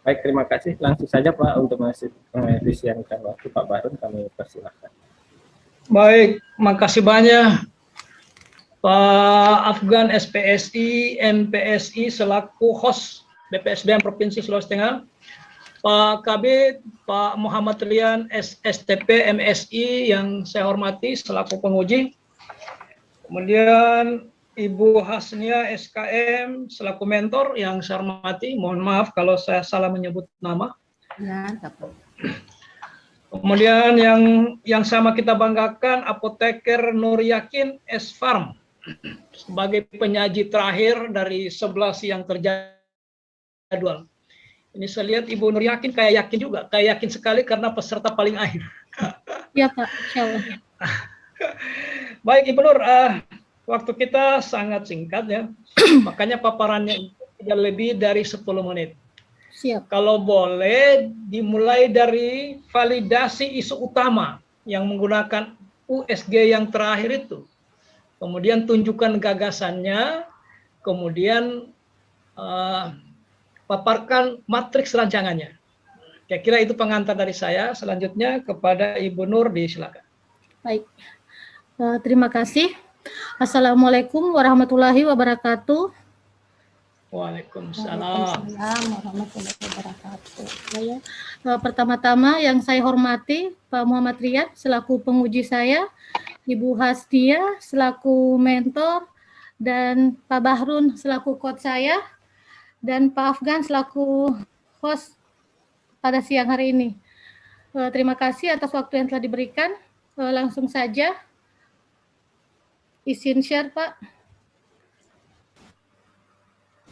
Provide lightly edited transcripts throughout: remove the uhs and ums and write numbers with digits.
Baik, terima kasih. Langsung saja Pak untuk mengefisienkan waktu Pak Bahrun, kami persilahkan. Baik, makasih banyak Pak Afgan SPSI, MPSI selaku host BPSDM Provinsi Sulawesi Tengah, Pak Kabid, Pak Muhammad Rian SSTP MSI yang saya hormati selaku penguji, kemudian Ibu Hasnia SKM selaku mentor yang saya hormati, mohon maaf kalau saya salah menyebut nama. Ya, kemudian yang sama kita banggakan Apoteker Nur Yakin S Farm sebagai penyaji terakhir dari 11 yang terjadwal. Ini saya lihat Ibu Nur Yakin kayak yakin juga, kayak yakin sekali karena peserta paling akhir. Ya Pak, insyaallah. Baik Ibu Nur, waktu kita sangat singkat ya, makanya paparannya tidak lebih dari 10 menit. Siap. Kalau boleh dimulai dari validasi isu utama yang menggunakan USG yang terakhir itu. Kemudian tunjukkan gagasannya, kemudian paparkan matriks rancangannya. Kira-kira itu pengantar dari saya. Selanjutnya kepada Ibu Nur, disilakan. Baik, terima kasih. Assalamualaikum warahmatullahi wabarakatuh. Waalaikumsalam warahmatullahi wabarakatuh. Pertama-tama yang saya hormati Pak Muhammad Riyad selaku penguji saya, Ibu Hastia selaku mentor, dan Pak Bahrun selaku coach saya, dan Pak Afgan selaku host pada siang hari ini. Terima kasih atas waktu yang telah diberikan. Langsung saja izin share Pak.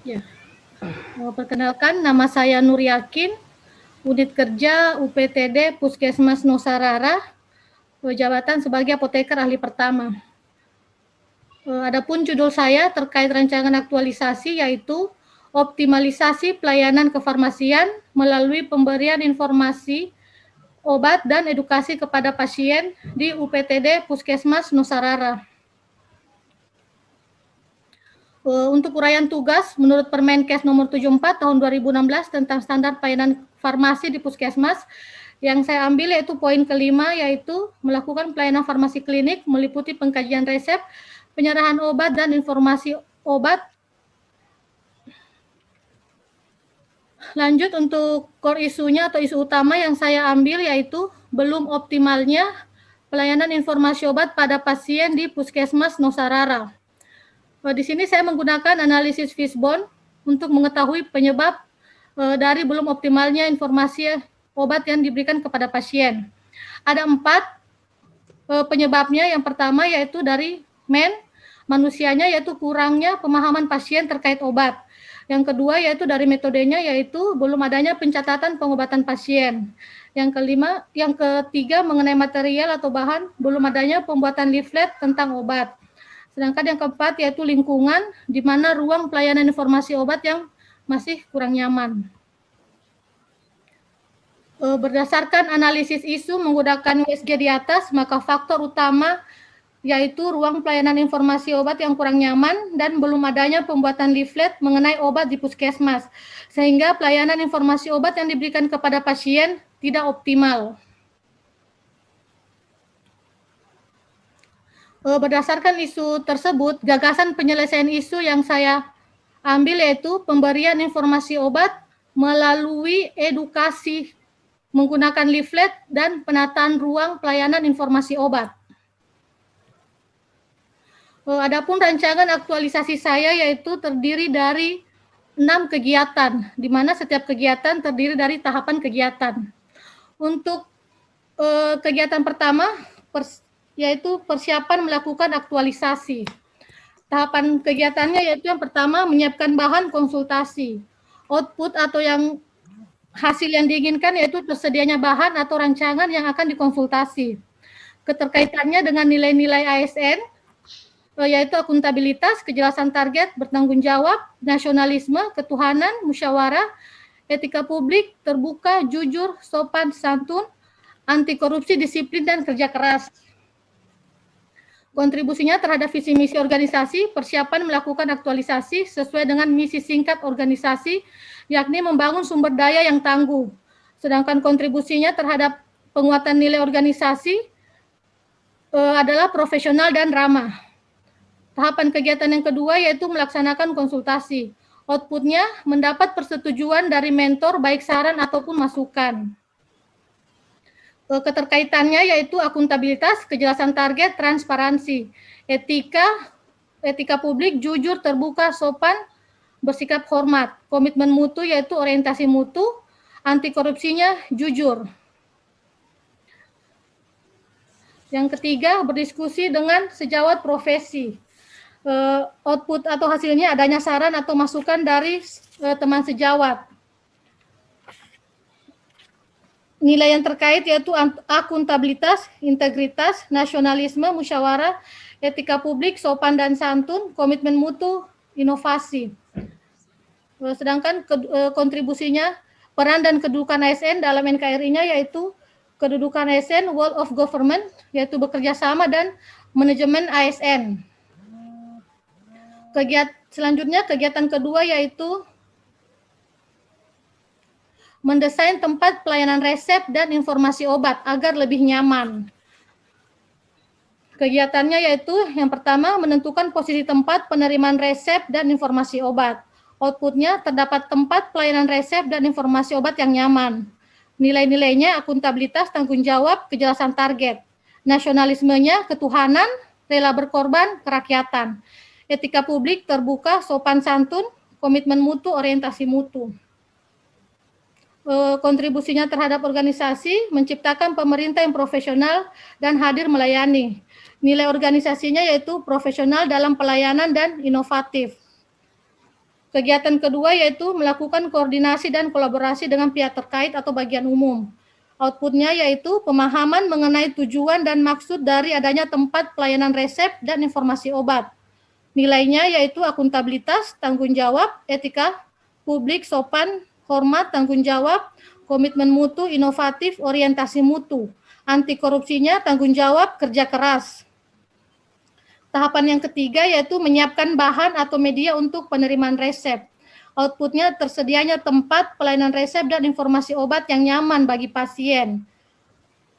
Ya. Perkenalkan, nama saya Nur Yakin, unit kerja UPTD Puskesmas Nosarara, jabatan sebagai apoteker ahli pertama. Adapun judul saya terkait rancangan aktualisasi yaitu optimalisasi pelayanan kefarmasian melalui pemberian informasi obat dan edukasi kepada pasien di UPTD Puskesmas Nosarara. Untuk uraian tugas, menurut Permenkes nomor 74 tahun 2016 tentang standar pelayanan farmasi di Puskesmas, yang saya ambil yaitu poin kelima, yaitu melakukan pelayanan farmasi klinik meliputi pengkajian resep, penyerahan obat, dan informasi obat. Lanjut untuk core isunya atau isu utama yang saya ambil yaitu belum optimalnya pelayanan informasi obat pada pasien di Puskesmas Nosarara. Di sini saya menggunakan analisis Fishbone untuk mengetahui penyebab dari belum optimalnya informasi obat yang diberikan kepada pasien. Ada 4 penyebabnya. Yang pertama yaitu dari manusianya, yaitu kurangnya pemahaman pasien terkait obat. Yang kedua yaitu dari metodenya, yaitu belum adanya pencatatan pengobatan pasien. Yang ketiga mengenai material atau bahan, belum adanya pembuatan leaflet tentang obat. Sedangkan yang keempat yaitu lingkungan, di mana ruang pelayanan informasi obat yang masih kurang nyaman. Berdasarkan analisis isu menggunakan USG di atas, maka faktor utama yaitu ruang pelayanan informasi obat yang kurang nyaman dan belum adanya pembuatan leaflet mengenai obat di puskesmas, sehingga pelayanan informasi obat yang diberikan kepada pasien tidak optimal. Berdasarkan isu tersebut, gagasan penyelesaian isu yang saya ambil yaitu pemberian informasi obat melalui edukasi menggunakan leaflet dan penataan ruang pelayanan informasi obat. Adapun rancangan aktualisasi saya yaitu terdiri dari 6 kegiatan, di mana setiap kegiatan terdiri dari tahapan kegiatan. Untuk kegiatan pertama yaitu persiapan melakukan aktualisasi. Tahapan kegiatannya yaitu yang pertama menyiapkan bahan konsultasi. Output atau yang hasil yang diinginkan yaitu tersedianya bahan atau rancangan yang akan dikonsultasi. Keterkaitannya dengan nilai-nilai ASN, yaitu akuntabilitas, kejelasan target, bertanggung jawab, nasionalisme, ketuhanan, musyawarah, etika publik, terbuka, jujur, sopan, santun, anti korupsi, disiplin, dan kerja keras. Kontribusinya terhadap visi misi organisasi, persiapan melakukan aktualisasi sesuai dengan misi singkat organisasi, yakni membangun sumber daya yang tangguh. Sedangkan kontribusinya terhadap penguatan nilai organisasi adalah profesional dan ramah. Tahapan kegiatan yang kedua yaitu melaksanakan konsultasi. Outputnya mendapat persetujuan dari mentor baik saran ataupun masukan. Keterkaitannya yaitu akuntabilitas, kejelasan target, transparansi, etika publik, jujur, terbuka, sopan, bersikap hormat, komitmen mutu yaitu orientasi mutu, anti korupsinya jujur. Yang ketiga, berdiskusi dengan sejawat profesi. Output atau hasilnya adanya saran atau masukan dari teman sejawat. Nilai yang terkait yaitu akuntabilitas, integritas, nasionalisme, musyawarah, etika publik, sopan dan santun, komitmen mutu, inovasi. Sedangkan kontribusinya, peran dan kedudukan ASN dalam NKRI-nya yaitu kedudukan ASN, world of government, yaitu bekerja sama dan manajemen ASN. Selanjutnya kegiatan kedua yaitu mendesain tempat pelayanan resep dan informasi obat agar lebih nyaman. Kegiatannya yaitu yang pertama menentukan posisi tempat penerimaan resep dan informasi obat. Outputnya terdapat tempat pelayanan resep dan informasi obat yang nyaman. Nilai-nilainya akuntabilitas, tanggung jawab, kejelasan target. Nasionalismenya ketuhanan, rela berkorban, kerakyatan. Etika publik, terbuka, sopan santun, komitmen mutu, orientasi mutu. Kontribusinya terhadap organisasi, menciptakan pemerintah yang profesional dan hadir melayani. Nilai organisasinya yaitu profesional dalam pelayanan dan inovatif. Kegiatan kedua yaitu melakukan koordinasi dan kolaborasi dengan pihak terkait atau bagian umum. Outputnya yaitu pemahaman mengenai tujuan dan maksud dari adanya tempat pelayanan resep dan informasi obat. Nilainya yaitu akuntabilitas, tanggung jawab, etika publik, sopan, hormat, tanggung jawab, komitmen mutu, inovatif, orientasi mutu. Anti korupsinya tanggung jawab, kerja keras. Tahapan yang ketiga yaitu menyiapkan bahan atau media untuk penerimaan resep. Outputnya tersedianya tempat pelayanan resep dan informasi obat yang nyaman bagi pasien.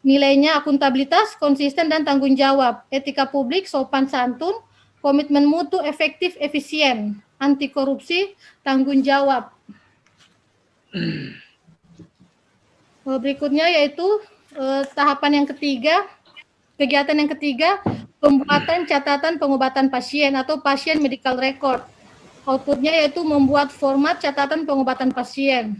Nilainya akuntabilitas, konsisten dan tanggung jawab, etika publik, sopan santun, komitmen mutu, efektif, efisien, anti korupsi, tanggung jawab. Berikutnya yaitu tahapan yang ketiga, kegiatan yang ketiga, pembuatan catatan pengobatan pasien atau pasien medical record. Outputnya yaitu membuat format catatan pengobatan pasien.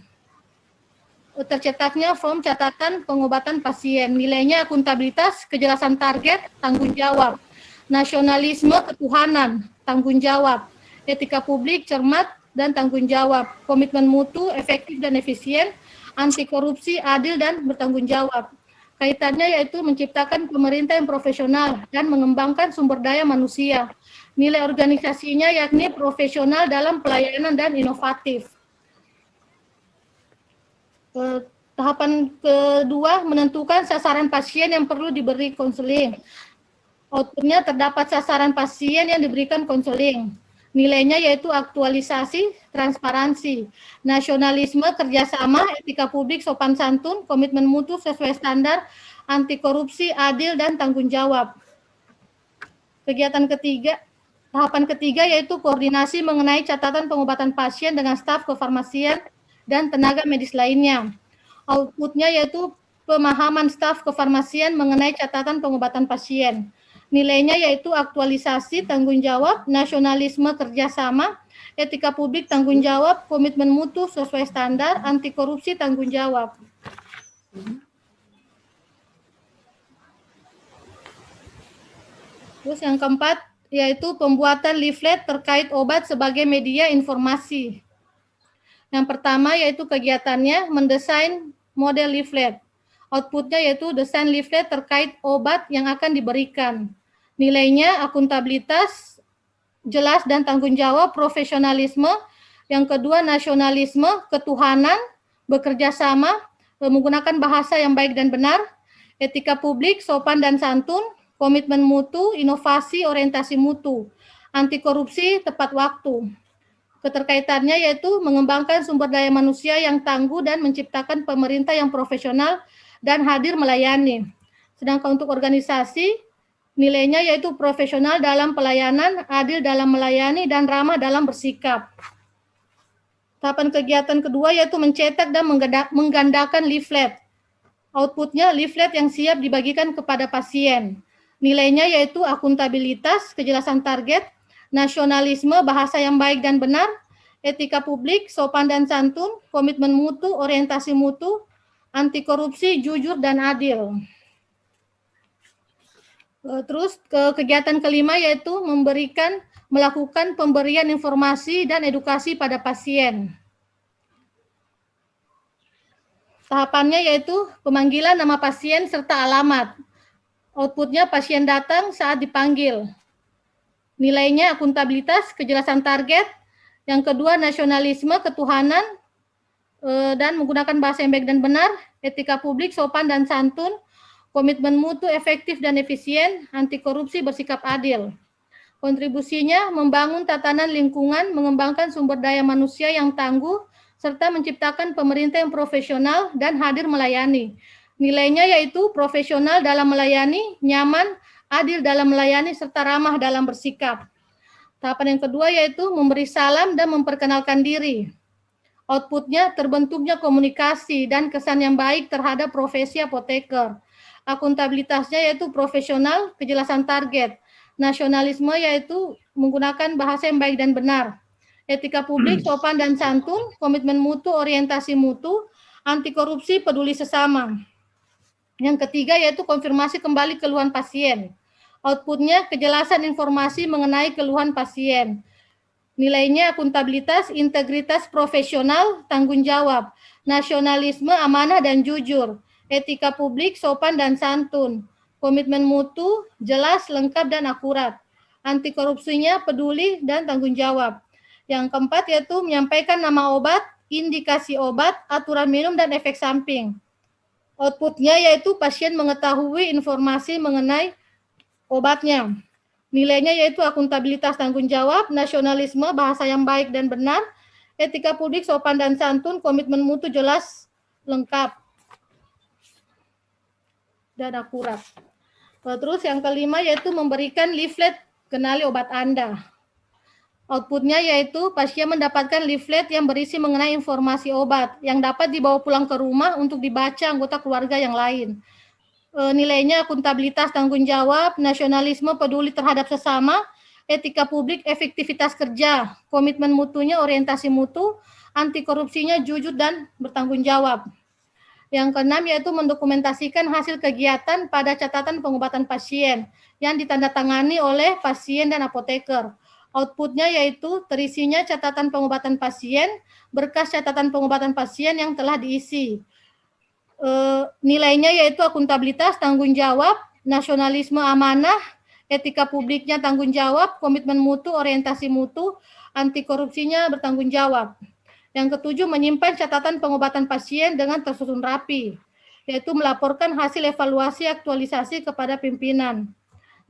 Tercetaknya form catatan pengobatan pasien. Nilainya akuntabilitas, kejelasan target, tanggung jawab. Nasionalisme, ketuhanan, tanggung jawab. Etika publik, cermat, dan tanggung jawab. Komitmen mutu, efektif dan efisien. Anti korupsi, adil dan bertanggung jawab. Kaitannya yaitu menciptakan pemerintah yang profesional dan mengembangkan sumber daya manusia. Nilai organisasinya yakni profesional dalam pelayanan dan inovatif. Tahapan kedua, menentukan sasaran pasien yang perlu diberi konseling. Outputnya terdapat sasaran pasien yang diberikan konseling. Nilainya yaitu aktualisasi, transparansi, nasionalisme, kerjasama, etika publik, sopan santun, komitmen mutu sesuai standar, anti korupsi, adil, dan tanggung jawab. Kegiatan ketiga, tahapan ketiga yaitu koordinasi mengenai catatan pengobatan pasien dengan staf kefarmasian dan tenaga medis lainnya. Outputnya yaitu pemahaman staf kefarmasian mengenai catatan pengobatan pasien. Nilainya yaitu aktualisasi, tanggung jawab, nasionalisme, kerjasama, etika publik, tanggung jawab, komitmen mutu sesuai standar, anti korupsi, tanggung jawab. Terus yang keempat yaitu pembuatan leaflet terkait obat sebagai media informasi. Yang pertama yaitu kegiatannya mendesain model leaflet. Outputnya yaitu desain leaflet terkait obat yang akan diberikan. Nilainya akuntabilitas, jelas dan tanggung jawab, profesionalisme. Yang kedua nasionalisme, ketuhanan, bekerja sama, menggunakan bahasa yang baik dan benar. Etika publik, sopan dan santun, komitmen mutu, inovasi, orientasi mutu, anti korupsi, tepat waktu. Keterkaitannya yaitu mengembangkan sumber daya manusia yang tangguh dan menciptakan pemerintah yang profesional dan hadir melayani. Sedangkan untuk organisasi, nilainya yaitu profesional dalam pelayanan, adil dalam melayani, dan ramah dalam bersikap. Tahapan kegiatan kedua yaitu mencetak dan menggandakan leaflet. Outputnya leaflet yang siap dibagikan kepada pasien. Nilainya yaitu akuntabilitas, kejelasan target, nasionalisme, bahasa yang baik dan benar, etika publik, sopan dan santun, komitmen mutu, orientasi mutu, anti korupsi, jujur dan adil. Terus kegiatan kelima yaitu melakukan pemberian informasi dan edukasi pada pasien. Tahapannya yaitu pemanggilan nama pasien serta alamat. Outputnya pasien datang saat dipanggil. Nilainya akuntabilitas, kejelasan target. Yang kedua nasionalisme, ketuhanan, dan menggunakan bahasa yang baik dan benar, etika publik, sopan dan santun, komitmen mutu, efektif dan efisien, anti korupsi, bersikap adil. Kontribusinya membangun tatanan lingkungan, mengembangkan sumber daya manusia yang tangguh, serta menciptakan pemerintah yang profesional dan hadir melayani. Nilainya yaitu profesional dalam melayani, nyaman, adil dalam melayani, serta ramah dalam bersikap. Tahapan yang kedua yaitu memberi salam dan memperkenalkan diri. Outputnya terbentuknya komunikasi dan kesan yang baik terhadap profesi apoteker. Akuntabilitasnya yaitu profesional, kejelasan target. Nasionalisme yaitu menggunakan bahasa yang baik dan benar. Etika publik, sopan dan santun, komitmen mutu, orientasi mutu, anti korupsi, peduli sesama. Yang ketiga yaitu konfirmasi kembali keluhan pasien. Outputnya kejelasan informasi mengenai keluhan pasien. Nilainya akuntabilitas, integritas profesional, tanggung jawab, nasionalisme, amanah dan jujur, etika publik, sopan dan santun, komitmen mutu, jelas, lengkap dan akurat, anti korupsinya peduli dan tanggung jawab. Yang keempat yaitu menyampaikan nama obat, indikasi obat, aturan minum dan efek samping. Outputnya yaitu pasien mengetahui informasi mengenai obatnya. Nilainya yaitu akuntabilitas, tanggung jawab, nasionalisme, bahasa yang baik dan benar, etika publik, sopan dan santun, komitmen mutu, jelas, lengkap, dan akurat. Terus yang kelima yaitu memberikan leaflet kenali obat Anda. Outputnya yaitu pasien mendapatkan leaflet yang berisi mengenai informasi obat yang dapat dibawa pulang ke rumah untuk dibaca anggota keluarga yang lain. Nilainya akuntabilitas, tanggung jawab, nasionalisme, peduli terhadap sesama, etika publik, efektivitas kerja, komitmen mutunya, orientasi mutu, anti korupsinya, jujur dan bertanggung jawab. Yang keenam yaitu mendokumentasikan hasil kegiatan pada catatan pengobatan pasien yang ditandatangani oleh pasien dan apoteker. Outputnya yaitu terisinya catatan pengobatan pasien, berkas catatan pengobatan pasien yang telah diisi. Nilainya yaitu akuntabilitas, tanggung jawab, nasionalisme, amanah, etika publiknya, tanggung jawab, komitmen mutu, orientasi mutu, anti korupsinya, bertanggung jawab. Yang ketujuh, menyimpan catatan pengobatan pasien dengan tersusun rapi, yaitu melaporkan hasil evaluasi aktualisasi kepada pimpinan.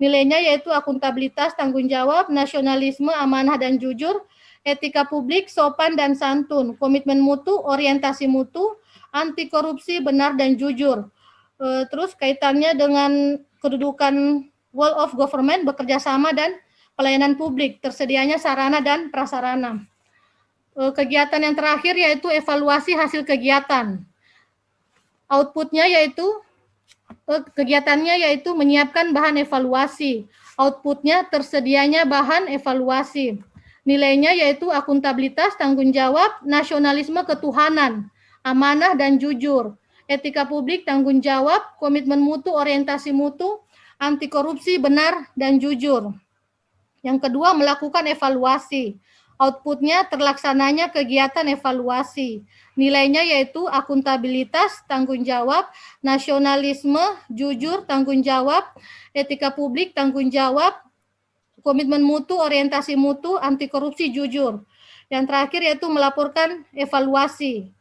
Nilainya yaitu akuntabilitas, tanggung jawab, nasionalisme, amanah dan jujur, etika publik, sopan dan santun, komitmen mutu, orientasi mutu, anti korupsi, benar dan jujur. Terus kaitannya dengan kedudukan Wall of Government, bekerja sama dan pelayanan publik, tersedianya sarana dan prasarana. Kegiatan yang terakhir yaitu evaluasi hasil kegiatan. Outputnya yaitu kegiatannya yaitu menyiapkan bahan evaluasi. Outputnya tersedianya bahan evaluasi. Nilainya yaitu akuntabilitas, tanggung jawab, nasionalisme, ketuhanan, amanah dan jujur, etika publik, tanggung jawab, komitmen mutu, orientasi mutu, anti korupsi, benar dan jujur. Yang kedua, melakukan evaluasi. Outputnya terlaksananya kegiatan evaluasi. Nilainya yaitu akuntabilitas, tanggung jawab, nasionalisme, jujur, tanggung jawab, etika publik, tanggung jawab, komitmen mutu, orientasi mutu, anti korupsi, jujur. Yang terakhir yaitu melaporkan evaluasi.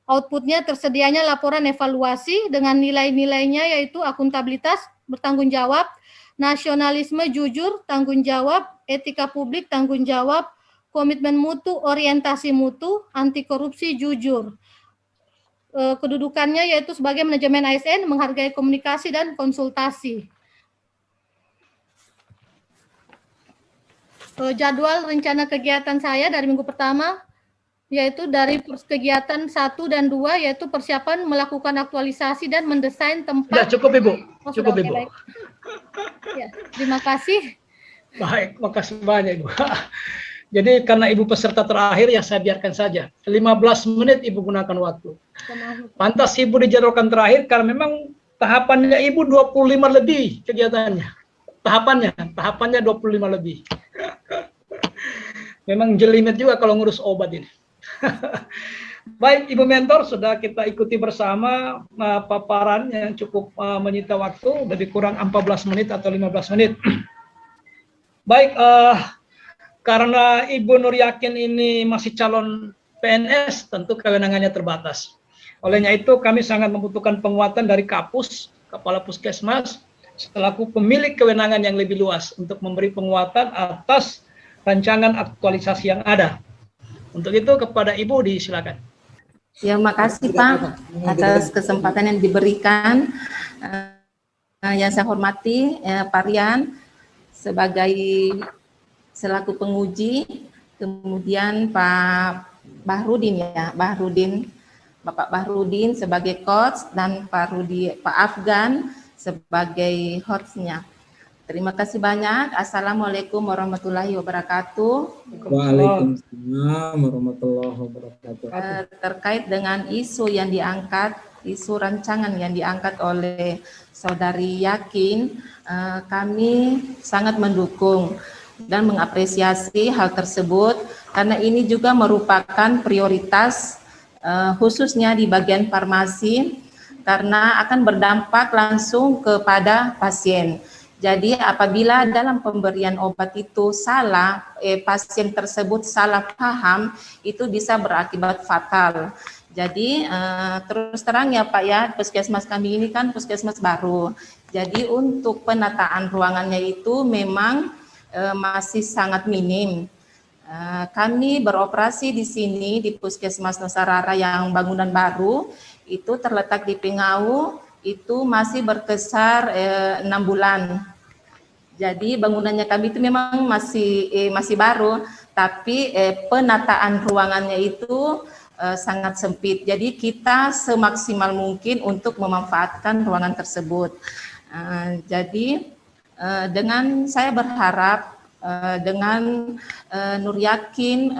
Outputnya tersedianya laporan evaluasi dengan nilai-nilainya yaitu akuntabilitas, bertanggung jawab, nasionalisme jujur, tanggung jawab, etika publik, tanggung jawab, komitmen mutu, orientasi mutu, anti korupsi, jujur. Kedudukannya yaitu sebagai manajemen ASN, menghargai komunikasi dan konsultasi. Jadwal rencana kegiatan saya dari minggu pertama yaitu dari kegiatan 1 dan 2 yaitu persiapan melakukan aktualisasi dan mendesain Ya, tempat. cukup Ibu. Oh, Cukup sudah, Ibu. baik. Ya, terima kasih. Baik, makasih banyak Ibu. Jadi karena Ibu peserta terakhir ya saya biarkan saja. 15 menit Ibu gunakan waktu. Pantas Ibu dijadwalkan terakhir karena memang tahapannya Ibu 25 lebih kegiatannya. Tahapannya 25 lebih. Memang jelimet juga kalau ngurus obat ini. Baik, Ibu Mentor, sudah kita ikuti bersama paparan yang cukup menyita waktu, lebih kurang 14 menit atau 15 menit. Baik, karena Ibu Nur Yakin ini masih calon PNS, tentu kewenangannya terbatas. Olehnya itu, kami sangat membutuhkan penguatan dari Kapus, Kepala Puskesmas, selaku pemilik kewenangan yang lebih luas untuk memberi penguatan atas rancangan aktualisasi yang ada. Untuk itu kepada Ibu disilakan. Ya, makasih Pak atas kesempatan yang diberikan. Yang saya hormati Pak Rian sebagai selaku penguji, kemudian Pak Bahrudin Bapak Bahrudin sebagai coach dan Pak Afgan sebagai host-nya. Terima kasih banyak. Assalamualaikum warahmatullahi wabarakatuh. Waalaikumsalam warahmatullahi wabarakatuh. Terkait dengan isu yang diangkat, isu rancangan yang diangkat oleh Saudari Yakin, kami sangat mendukung dan mengapresiasi hal tersebut karena ini juga merupakan prioritas khususnya di bagian farmasi karena akan berdampak langsung kepada pasien. Jadi apabila dalam pemberian obat itu salah, pasien tersebut salah paham, itu bisa berakibat fatal. Jadi terus terang ya Pak ya, puskesmas kami ini kan puskesmas baru. Jadi untuk penataan ruangannya itu memang masih sangat minim. Kami beroperasi di sini di Puskesmas Nosarara yang bangunan baru, itu terletak di Pingau, itu masih berkisar 6 bulan. Jadi bangunannya kami itu memang masih baru, tapi penataan ruangannya itu sangat sempit. Jadi kita semaksimal mungkin untuk memanfaatkan ruangan tersebut. Jadi dengan saya berharap dengan Nur Yakin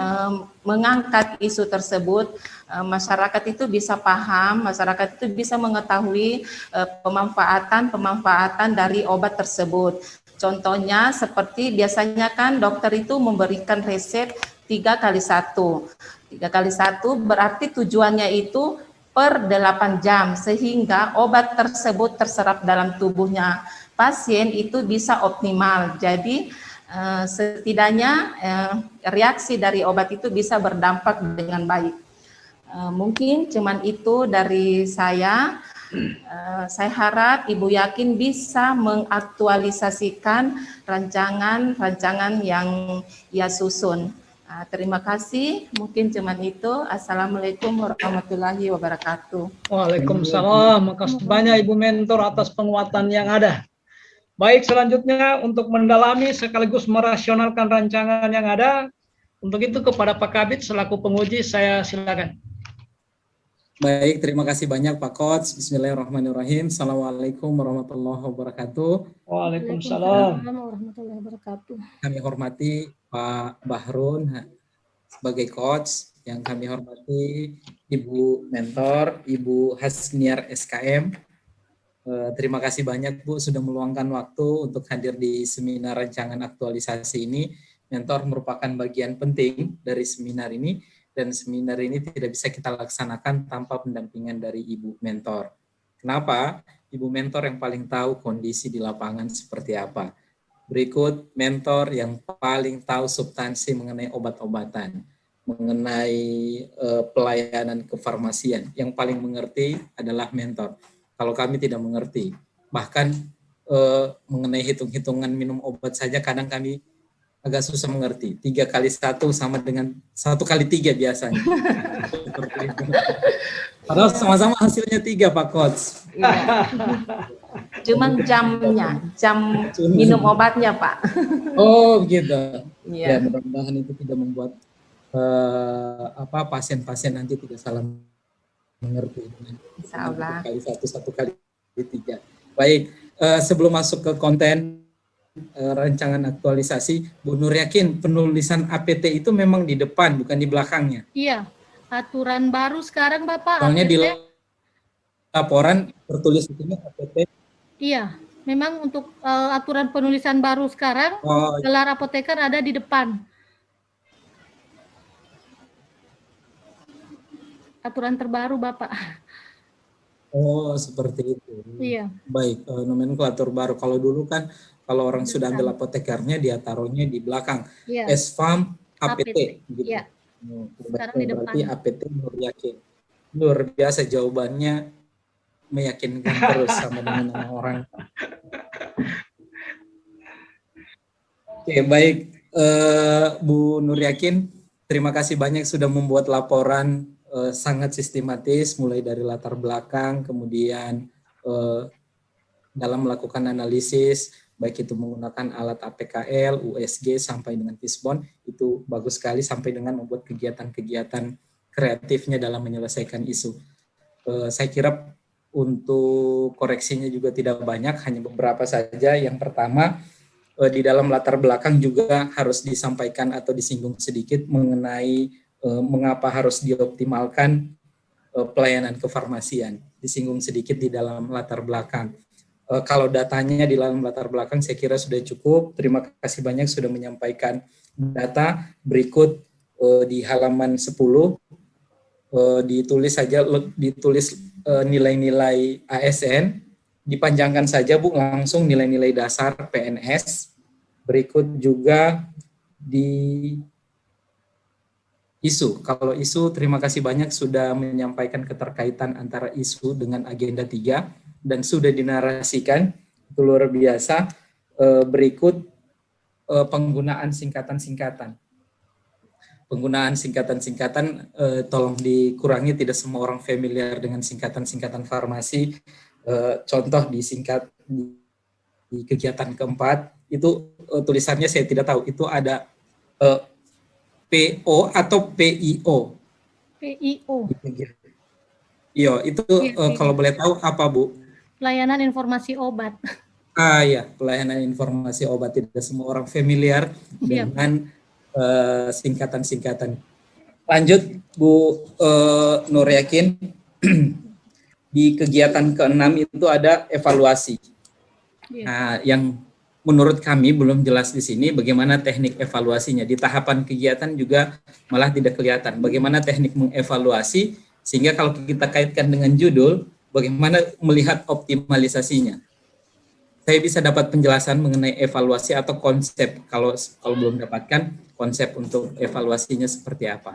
mengangkat isu tersebut, masyarakat itu bisa paham, masyarakat itu bisa mengetahui pemanfaatan dari obat tersebut. Contohnya seperti biasanya kan dokter itu memberikan resep 3x1. 3x1 berarti tujuannya itu per 8 jam sehingga obat tersebut terserap dalam tubuhnya pasien itu bisa optimal. Jadi setidaknya reaksi dari obat itu bisa berdampak dengan baik. Mungkin cuman itu dari saya. Saya harap Ibu Yakin bisa mengaktualisasikan rancangan yang ia susun. Terima kasih, mungkin cuman itu. Assalamualaikum warahmatullahi wabarakatuh. Waalaikumsalam. Makasih banyak Ibu Mentor atas penguatan yang ada. Baik, selanjutnya untuk mendalami sekaligus merasionalkan rancangan yang ada, untuk itu kepada Pak Kabid selaku penguji saya silakan. Baik, terima kasih banyak Pak Coach. Bismillahirrahmanirrahim. Assalamualaikum warahmatullahi wabarakatuh. Waalaikumsalam warahmatullahi wabarakatuh. Kami hormati Pak Bahrun sebagai coach, yang kami hormati Ibu Mentor, Ibu Hasniar SKM. Terima kasih banyak Bu sudah meluangkan waktu untuk hadir di seminar rancangan aktualisasi ini. Mentor merupakan bagian penting dari seminar ini. Dan seminar ini tidak bisa kita laksanakan tanpa pendampingan dari Ibu Mentor. Kenapa? Ibu Mentor yang paling tahu kondisi di lapangan seperti apa. Berikut mentor yang paling tahu substansi mengenai obat-obatan. mengenai pelayanan kefarmasian. Yang paling mengerti adalah mentor. Kalau kami tidak mengerti, bahkan mengenai hitung-hitungan minum obat saja kadang kami agak susah mengerti. 3 kali 1 sama dengan 1 kali 3 biasanya. Seperti itu. Padahal sama-sama hasilnya 3, Pak Coach. Iya. Cuman jamnya, jam minum obatnya, Pak. Oh, gitu. Ya, Iya. mudah-mudahan itu tidak membuat pasien-pasien nanti tidak salah mengerti. Insya Allah. 1 kali 3. Baik, sebelum masuk ke konten rancangan aktualisasi, Bu Nur yakin penulisan APT itu memang di depan, bukan di belakangnya. Iya, aturan baru sekarang Bapak. Soalnya di APT. laporan tertulis di sini APT. Iya, memang untuk aturan penulisan baru sekarang, gelar apoteker ada di depan. Aturan terbaru, Bapak. Oh, seperti itu. Iya. Baik, nomenklatur baru. Kalau dulu kan, kalau orang sudah ambil apotekernya, dia taruhnya di belakang. Iya. S-Farm APT. Gitu. Iya. Sekarang di depan. Berarti APT Nur yakin. Luar biasa jawabannya, meyakinkan terus sama dengan orang. Oke, baik. Bu Nur Yakin, terima kasih banyak sudah membuat laporan sangat sistematis, mulai dari latar belakang, kemudian dalam melakukan analisis, baik itu menggunakan alat APKL, USG, sampai dengan Fishbone, itu bagus sekali, sampai dengan membuat kegiatan-kegiatan kreatifnya dalam menyelesaikan isu. Saya kira untuk koreksinya juga tidak banyak, hanya beberapa saja. Yang pertama, di dalam latar belakang juga harus disampaikan atau disinggung sedikit mengenai mengapa harus dioptimalkan pelayanan kefarmasian. Disinggung sedikit di dalam latar belakang. Kalau datanya di dalam latar belakang saya kira sudah cukup. Terima kasih banyak sudah menyampaikan data. Berikut di halaman 10 ditulis saja, ditulis nilai-nilai ASN. Dipanjangkan saja Bu, langsung nilai-nilai dasar PNS. Berikut juga di isu. Kalau isu, terima kasih banyak sudah menyampaikan keterkaitan antara isu dengan agenda 3 dan sudah dinarasikan. Itu luar biasa. Berikut penggunaan singkatan-singkatan. Penggunaan singkatan-singkatan tolong dikurangi, tidak semua orang familiar dengan singkatan-singkatan farmasi. Contoh di kegiatan keempat itu tulisannya saya tidak tahu, itu ada PO atau PIO. PIO. Iya, itu kalau boleh tahu apa Bu? Pelayanan informasi obat. Ya, pelayanan informasi obat. Tidak semua orang familiar dengan singkatan-singkatan. Lanjut Bu Nur Yakin. Di kegiatan ke-6 itu ada evaluasi. Nah, yang menurut kami belum jelas di sini bagaimana teknik evaluasinya. Di tahapan kegiatan juga malah tidak kelihatan. Bagaimana teknik mengevaluasi, sehingga kalau kita kaitkan dengan judul, bagaimana melihat optimalisasinya. Saya bisa dapat penjelasan mengenai evaluasi atau konsep. Kalau belum dapatkan, konsep untuk evaluasinya seperti apa?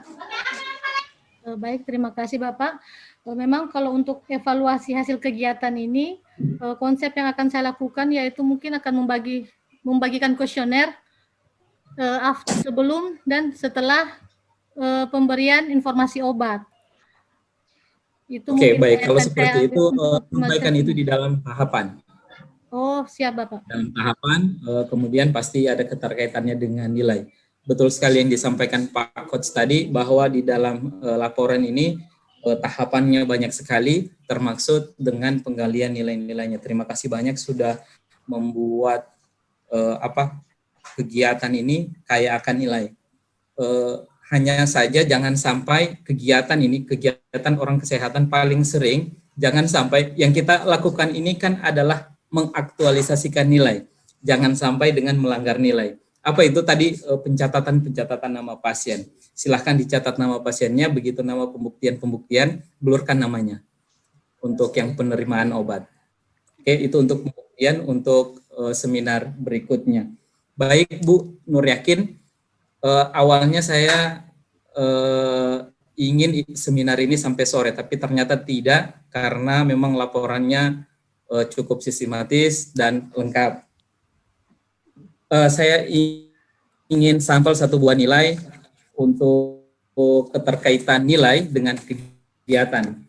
Baik, terima kasih Bapak. Memang kalau untuk evaluasi hasil kegiatan ini, konsep yang akan saya lakukan yaitu mungkin akan membagikan kuesioner sebelum dan setelah pemberian informasi obat. Itu Oke, baik. Kalau seperti itu, sampaikan itu di dalam tahapan. Oh, siap Bapak. Dalam tahapan, kemudian pasti ada keterkaitannya dengan nilai. Betul sekali yang disampaikan Pak Coach tadi, bahwa di dalam laporan ini tahapannya banyak sekali, termaksud dengan penggalian nilai-nilainya. Terima kasih banyak sudah membuat kegiatan ini kaya akan nilai. Hanya saja jangan sampai kegiatan ini, kegiatan orang kesehatan paling sering, jangan sampai yang kita lakukan ini kan adalah mengaktualisasikan nilai. Jangan sampai dengan melanggar nilai. Apa itu tadi pencatatan nama pasien. Silahkan dicatat nama pasiennya, begitu nama pembuktian, blurkan namanya untuk yang penerimaan obat. Oke, itu untuk pembuktian untuk seminar berikutnya. Baik Bu Nur Yakin, awalnya saya ingin seminar ini sampai sore, tapi ternyata tidak karena memang laporannya cukup sistematis dan lengkap. Saya ingin sampel 1 buah nilai untuk keterkaitan nilai dengan kegiatan.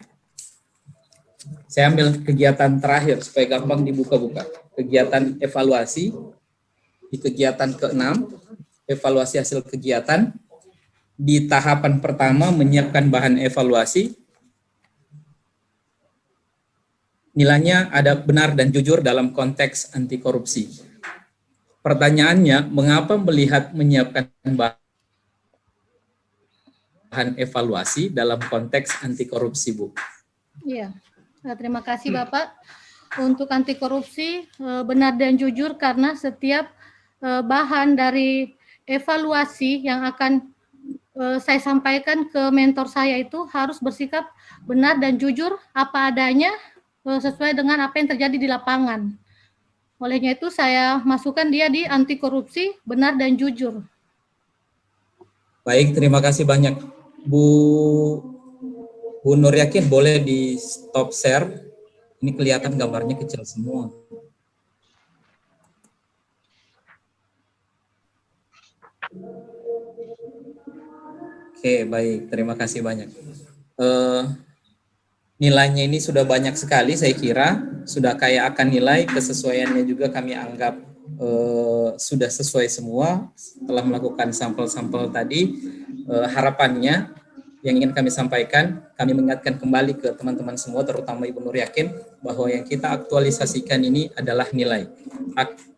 Saya ambil kegiatan terakhir supaya gampang dibuka-buka. Kegiatan evaluasi, di kegiatan ke-6, evaluasi hasil kegiatan. Di tahapan pertama menyiapkan bahan evaluasi. Nilainya ada benar dan jujur dalam konteks anti korupsi. Pertanyaannya, mengapa melihat menyiapkan bahan evaluasi dalam konteks anti korupsi, Bu? Iya, terima kasih Bapak. Untuk anti korupsi benar dan jujur karena setiap bahan dari evaluasi yang akan saya sampaikan ke mentor saya itu harus bersikap benar dan jujur apa adanya sesuai dengan apa yang terjadi di lapangan. Olehnya itu saya masukkan dia di anti korupsi benar dan jujur. Baik, terima kasih banyak. Bu Nur Yakin, boleh di stop share? Ini kelihatan gambarnya kecil semua. Oke, baik. Terima kasih banyak. Nilainya ini sudah banyak sekali, saya kira. Sudah kayak akan nilai, kesesuaiannya juga kami anggap sudah sesuai semua. Setelah melakukan sampel-sampel tadi, harapannya yang ingin kami sampaikan, kami mengingatkan kembali ke teman-teman semua, terutama Ibu Nur Yakin, bahwa yang kita aktualisasikan ini adalah nilai.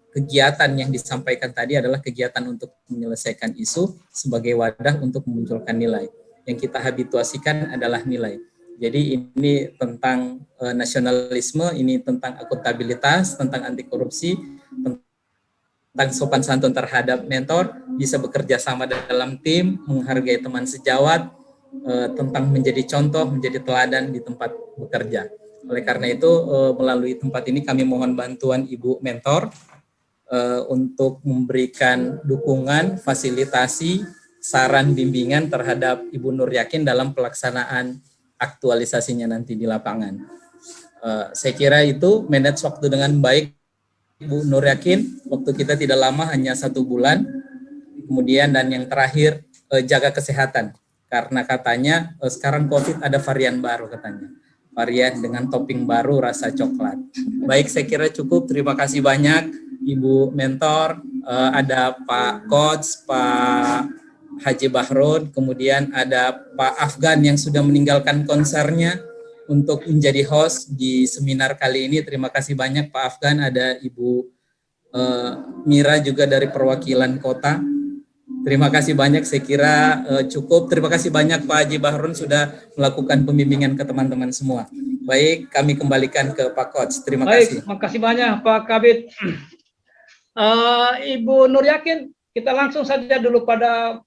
Kegiatan yang disampaikan tadi adalah kegiatan untuk menyelesaikan isu sebagai wadah untuk memunculkan nilai. Yang kita habituasikan adalah nilai. Jadi ini tentang nasionalisme, ini tentang akuntabilitas, tentang anti korupsi, tentang sopan santun terhadap mentor, bisa bekerja sama dalam tim, menghargai teman sejawat, tentang menjadi contoh, menjadi teladan di tempat bekerja. Oleh karena itu, melalui tempat ini kami mohon bantuan Ibu Mentor untuk memberikan dukungan, fasilitasi, saran, bimbingan terhadap Ibu Nur Yakin dalam pelaksanaan aktualisasinya nanti di lapangan. Saya kira itu manage waktu dengan baik, Bu Nur Yakin. Waktu kita tidak lama, hanya 1 bulan. Kemudian dan yang terakhir, jaga kesehatan. Karena katanya sekarang COVID ada varian baru katanya. Varian dengan topping baru rasa coklat. Baik, saya kira cukup. Terima kasih banyak Ibu Mentor, ada Pak Coach, Pak Haji Bahrun, kemudian ada Pak Afgan yang sudah meninggalkan konsernya untuk menjadi host di seminar kali ini. Terima kasih banyak Pak Afgan, ada Ibu Mira juga dari perwakilan kota. Terima kasih banyak, saya kira cukup. Terima kasih banyak Pak Haji Bahrun sudah melakukan pembimbingan ke teman-teman semua. Baik, kami kembalikan ke Pak Coach. Terima kasih. Terima kasih banyak Pak Kabid. Ibu Nur Yakin, kita langsung saja dulu pada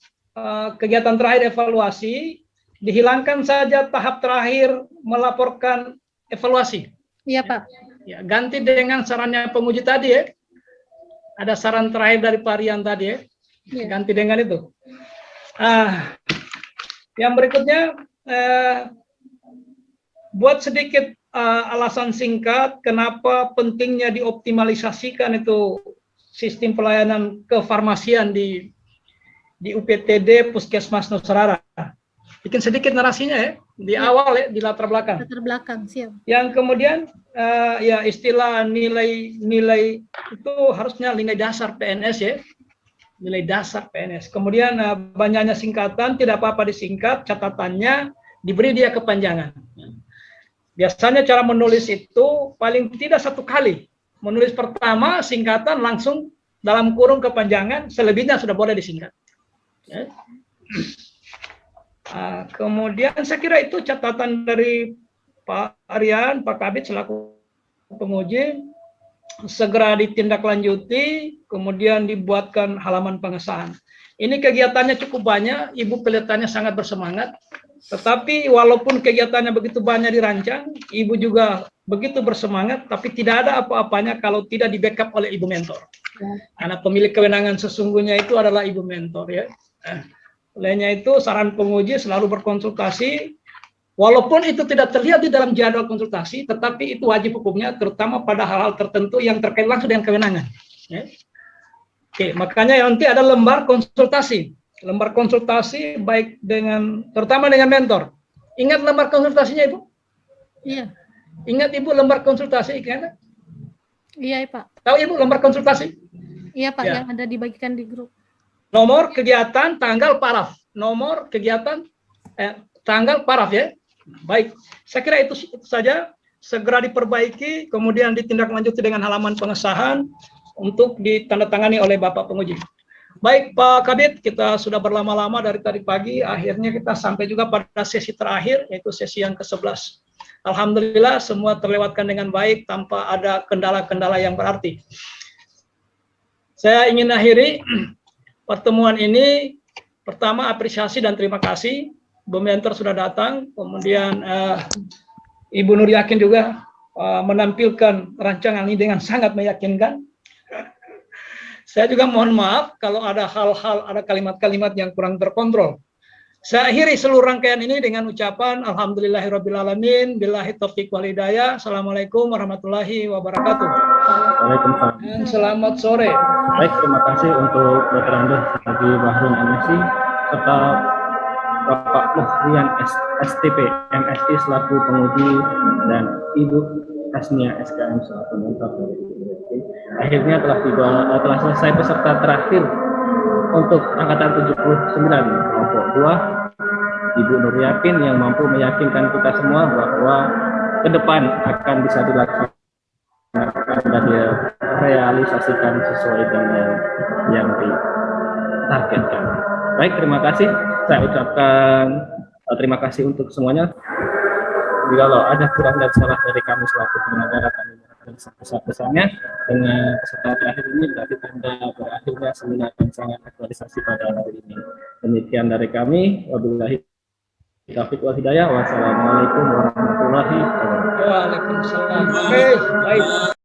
kegiatan terakhir evaluasi. Dihilangkan saja tahap terakhir melaporkan evaluasi. Iya Pak. Ya, ganti dengan sarannya penguji tadi ya. Ada saran terakhir dari Pak Rian tadi ya. Ganti dengan itu. Yang berikutnya, buat sedikit alasan singkat kenapa pentingnya dioptimalisasikan itu sistem pelayanan kefarmasian di UPTD Puskesmas Nusarara. Bikin sedikit narasinya ya, di awal ya, di latar belakang. Latar belakang, siap. Yang kemudian ya istilah nilai itu harusnya nilai dasar PNS ya. Nilai dasar PNS. Kemudian banyaknya singkatan, tidak apa-apa disingkat, catatannya diberi dia kepanjangan. Biasanya cara menulis itu paling tidak 1 kali. Menulis pertama singkatan langsung dalam kurung kepanjangan, selebihnya sudah boleh disingkat. Ya. Kemudian saya kira itu catatan dari Pak Aryan, Pak Kabid selaku penguji, segera ditindaklanjuti, kemudian dibuatkan halaman pengesahan. Ini kegiatannya cukup banyak, Ibu kelihatannya sangat bersemangat, tetapi walaupun kegiatannya begitu banyak dirancang, Ibu juga begitu bersemangat, tapi tidak ada apa-apanya kalau tidak di-backup oleh Ibu Mentor. Karena pemilik kewenangan sesungguhnya itu adalah Ibu Mentor ya. Lainnya itu saran penguji selalu berkonsultasi, walaupun itu tidak terlihat di dalam jadwal konsultasi, tetapi itu wajib hukumnya, terutama pada hal-hal tertentu yang terkait langsung dengan kewenangan. Ya. Oke, makanya nanti ada lembar konsultasi. Lembar konsultasi baik dengan, terutama dengan mentor. Ingat lembar konsultasinya, Ibu? Iya. Ingat Ibu lembar konsultasi, kan? Iya, Pak. Tahu Ibu lembar konsultasi? Iya, Pak, Ya. yang ada dibagikan di grup. Nomor kegiatan, tanggal, paraf. Nomor kegiatan, tanggal, paraf ya. Baik, saya kira itu saja. Segera diperbaiki, kemudian ditindaklanjuti dengan halaman pengesahan untuk ditandatangani oleh Bapak penguji. Baik Pak Kabid, kita sudah berlama-lama dari tadi pagi, akhirnya kita sampai juga pada sesi terakhir, yaitu sesi yang ke-11. Alhamdulillah semua terlewatkan dengan baik tanpa ada kendala-kendala yang berarti. Saya ingin akhiri pertemuan ini. Pertama, apresiasi dan terima kasih. Bu Mentor sudah datang, kemudian Ibu Nur Yakin juga menampilkan rancangan ini dengan sangat meyakinkan. Saya juga mohon maaf kalau ada hal-hal, ada kalimat-kalimat yang kurang terkontrol. Saya akhiri seluruh rangkaian ini dengan ucapan Alhamdulillahirrabbilalamin, billahi taufiq wal hidayah. Assalamualaikum warahmatullahi wabarakatuh. Waalaikumsalam. Dan selamat sore. Baik, terima kasih untuk Dr. Andes Haji Bahrun MSc serta Bapak Muhrian STP MSc selaku penguji dan Ibu Hasnia SKM selaku mentor. Akhirnya telah selesai peserta terakhir untuk angkatan 79 kelompok 2, Ibu Nur Yakin yang mampu meyakinkan kita semua bahwa ke depan akan bisa dilaksanakan dan direalisasikan sesuai dengan yang ditargetkan. Baik, terima kasih. Saya ucapkan terima kasih untuk semuanya. Jika ada kurang dan salah dari kami selaku penyelenggara, kami mohon sebesar-besarnya. Dengan peserta terakhir ini berarti tanda berakhirnya seminar rancangan aktualisasi pada hari ini. Demikian dari kami. Wabillahi taufiq wal hidayah. Wassalamualaikum warahmatullahi wabarakatuh. Waalaikumsalam. Oke, baik.